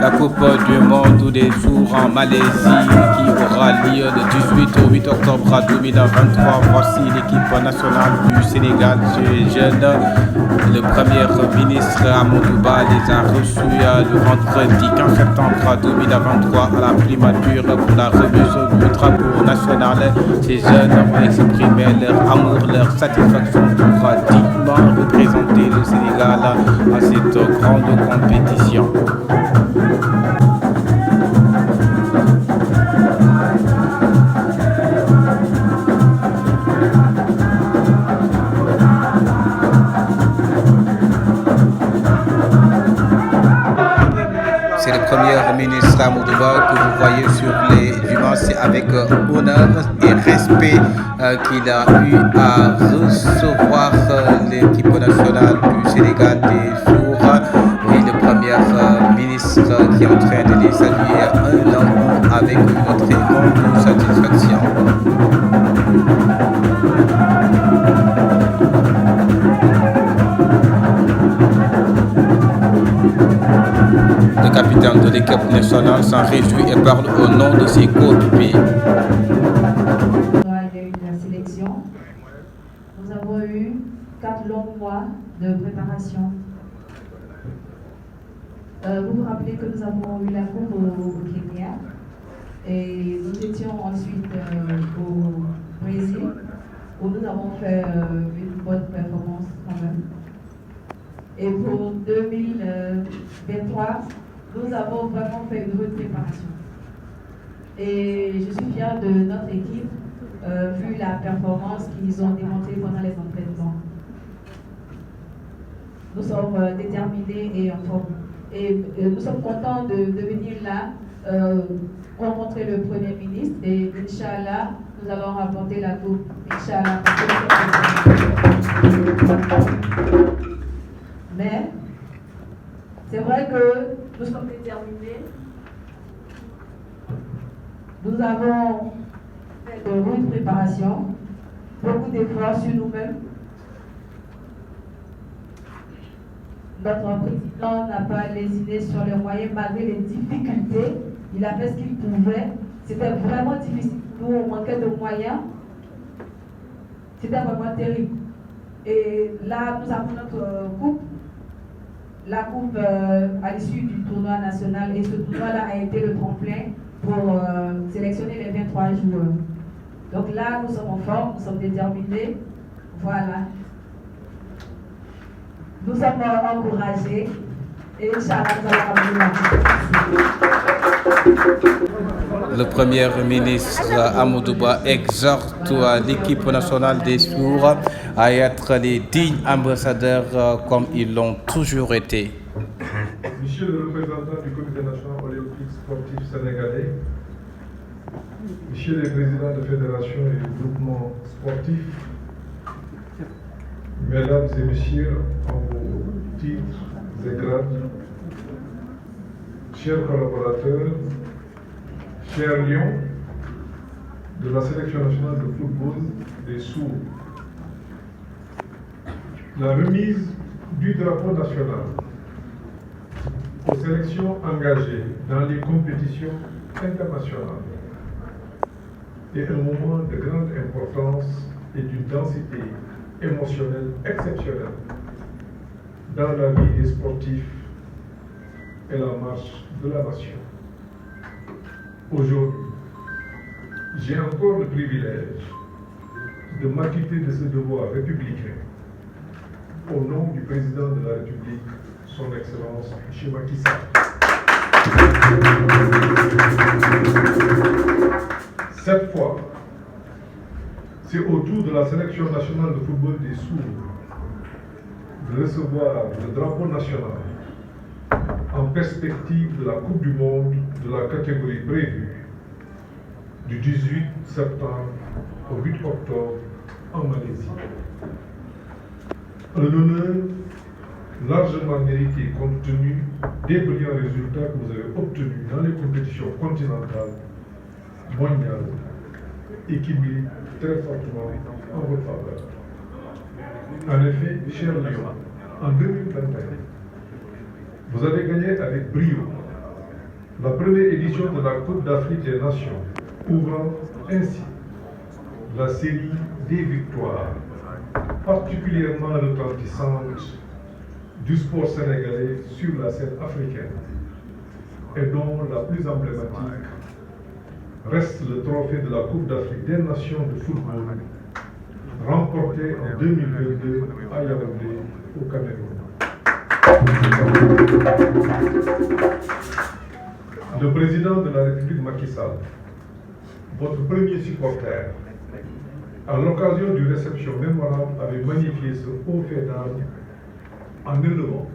la Coupe du Monde des sourds en Malaisie qui aura lieu de 18 au 8 octobre 2023. Voici l'équipe nationale du Sénégal jeune. Le premier ministre Amadouba les a reçus le vendredi 15 septembre 2023 à la primature pour la remise du drapeau national. Ces jeunes ont exprimé leur amour, leur satisfaction pour dignement représenter le Sénégal à cette grande compétition. C'est le premier ministre Amadouba que vous voyez sur les images. C'est avec honneur et respect qu'il a eu à recevoir l'équipe nationale du Sénégal des sourds. Et le premier ministre qui est en train de les saluer un an avec une très grande satisfaction. Le capitaine de l'équipe nationale s'en réjouit et parle au nom de ses coéquipiers. La sélection, nous avons eu 4 longs mois de préparation. Vous vous rappelez que nous avons eu la coupe au Kenya et nous étions ensuite au Brésil où nous avons fait une bonne performance quand même. Et pour 2023, nous avons vraiment fait une bonne préparation. Et je suis fière de notre équipe, vu la performance qu'ils ont démontrée pendant les entraînements. Nous sommes déterminés et en forme. Et nous sommes contents de venir là, rencontrer le Premier ministre et Inch'Allah, nous allons rapporter la coupe. Inch'Allah. Mais c'est vrai que nous sommes déterminés. Nous avons fait de rudes préparations, beaucoup d'efforts sur nous-mêmes. Notre président n'a pas lésiné sur les moyens malgré les difficultés. Il a fait ce qu'il pouvait. C'était vraiment difficile. Nous, on manquait de moyens. C'était vraiment terrible. Et là, nous avons notre coupe. La coupe à l'issue du tournoi national. Et ce tournoi-là a été le tremplin pour sélectionner les 23 joueurs. Donc là, nous sommes en forme, nous sommes déterminés. Voilà. Nous sommes encouragés et Inch'Allah, nous allons Le Premier ministre Amadouba exhorte l'équipe nationale des sourds à être les dignes ambassadeurs comme ils l'ont toujours été. Monsieur le représentant du Comité national olympique sportif sénégalais, Monsieur le président de fédération et de groupement sportif, Mesdames et Messieurs, en vos titres et grades, chers collaborateurs, chers lions de la sélection nationale de football des sourds, la remise du drapeau national aux sélections engagées dans les compétitions internationales est un moment de grande importance et d'une densité émotionnelle exceptionnelle dans la vie des sportifs et la marche de la nation. Aujourd'hui, j'ai encore le privilège de m'acquitter de ce devoir républicain au nom du président de la République, son Excellence M. Macky Sall. Cette fois, c'est au tour de la sélection nationale de football des sourds de recevoir le drapeau national en perspective de la Coupe du Monde de la catégorie prévue du 18 septembre au 8 octobre en Malaisie. Un honneur largement mérité compte tenu des brillants résultats que vous avez obtenus dans les compétitions continentales, mondiales et qui militent très fortement en votre faveur. En effet, chers Lions, en 2021, vous avez gagné avec brio la première édition de la Coupe d'Afrique des Nations, ouvrant ainsi la série des victoires particulièrement retentissantes du sport sénégalais sur la scène africaine, et dont la plus emblématique reste le trophée de la Coupe d'Afrique des Nations de football, remporté en 2022 à Yaoundé, au Cameroun. Le président de la République Macky Sall, votre premier supporter, à l'occasion d'une réception mémorable, avait magnifié ce haut fait d'âme en élevant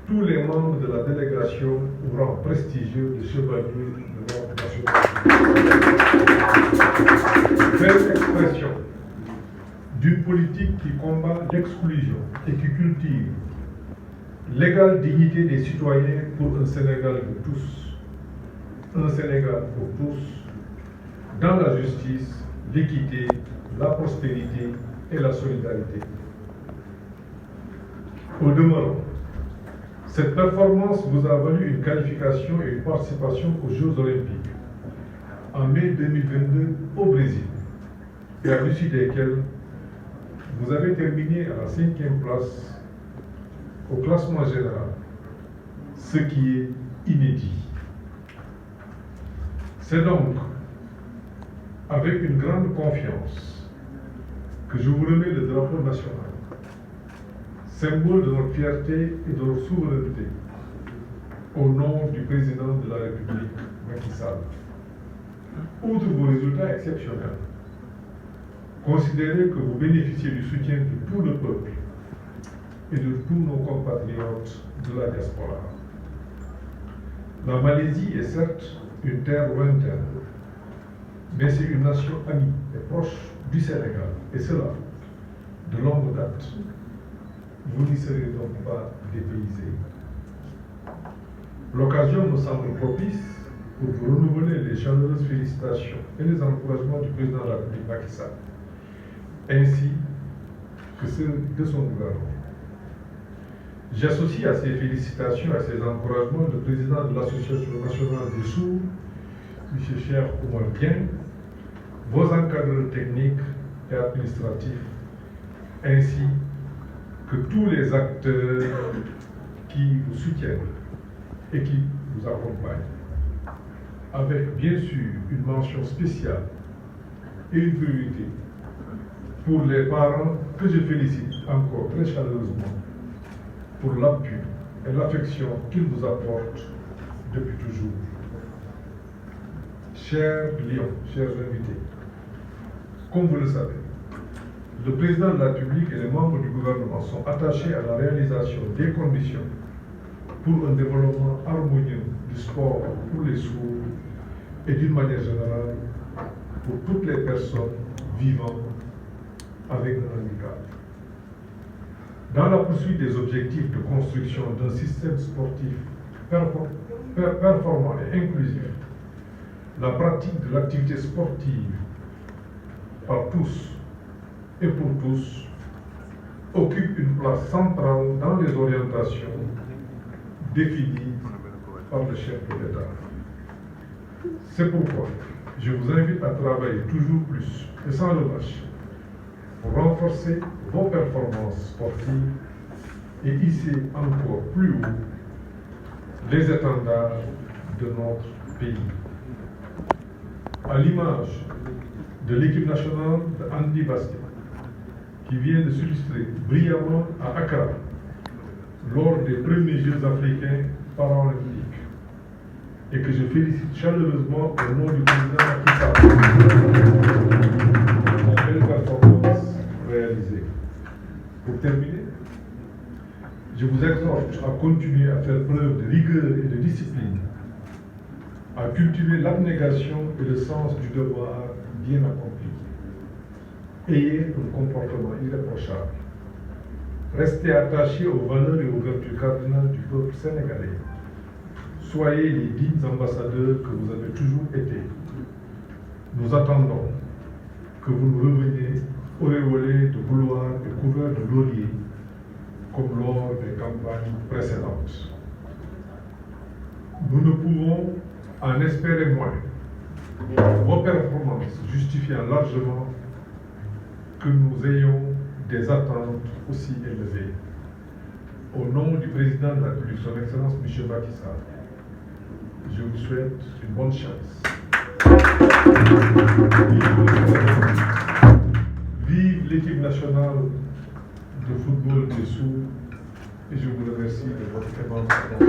tous les membres de la délégation au rang prestigieux de chevalier de l'ordre national. Belle expression d'une politique qui combat l'exclusion et qui cultive l'égale dignité des citoyens pour un Sénégal de tous, un Sénégal pour tous, dans la justice, l'équité, la prospérité et la solidarité. Au demeurant, cette performance vous a valu une qualification et une participation aux Jeux Olympiques en mai 2022 au Brésil, et à l'issue desquels vous avez terminé à la 5e place au classement général, ce qui est inédit. C'est donc avec une grande confiance que je vous remets le drapeau national, symbole de notre fierté et de notre souveraineté, au nom du président de la République, Macky Sall. Outre vos résultats exceptionnels, considérez que vous bénéficiez du soutien de tout le peuple et de tous nos compatriotes de la diaspora. La Malaisie est certes une terre lointaine, mais c'est une nation amie et proche du Sénégal, et cela de longue date. Vous n'y serez donc pas dépaysés. L'occasion me semble propice pour vous renouveler les chaleureuses félicitations et les encouragements du président de la République Macky Sall, ainsi que ceux de son gouvernement. J'associe à ces félicitations, à ces encouragements, le président de l'Association nationale des sourds, M. Cheikh Oumar Dieng, vos encadreurs techniques et administratifs, ainsi que tous les acteurs qui vous soutiennent et qui vous accompagnent, avec bien sûr une mention spéciale et une priorité pour les parents que je félicite encore très chaleureusement pour l'appui et l'affection qu'ils vous apportent depuis toujours. Chers Lions, chers invités, comme vous le savez, le président de la République et les membres du gouvernement sont attachés à la réalisation des conditions pour un développement harmonieux du sport pour les sourds et d'une manière générale pour toutes les personnes vivant avec un handicap. Dans la poursuite des objectifs de construction d'un système sportif performant et inclusif, la pratique de l'activité sportive par tous et pour tous occupe une place centrale dans les orientations définies par le chef de l'État. C'est pourquoi je vous invite à travailler toujours plus et sans relâche pour renforcer vos performances sportives et hisser encore plus haut les étendards de notre pays. À l'image de l'équipe nationale de Handi Basket, qui vient de s'illustrer brillamment à Accra lors des premiers Jeux africains paralympiques, et que je félicite chaleureusement au nom du président Macky Sall pour la belle performance réalisée. Pour terminer, je vous exhorte à continuer à faire preuve de rigueur et de discipline, à cultiver l'abnégation et le sens du devoir bien accompli. Ayez un comportement irréprochable. Restez attachés aux valeurs et aux vertus cardinales du peuple sénégalais. Soyez les dignes ambassadeurs que vous avez toujours été. Nous attendons que vous nous reveniez auréolés de gloire et couverts de lauriers, comme lors des campagnes précédentes. nous ne pouvons en espérer moins. Vos performances justifiant largement que nous ayons des attentes aussi élevées. Au nom du président de la République, son Excellence M. Macky Sall, je vous souhaite une bonne chance. Vive l'équipe nationale de football des Sourds et je vous remercie de votre aimable attention.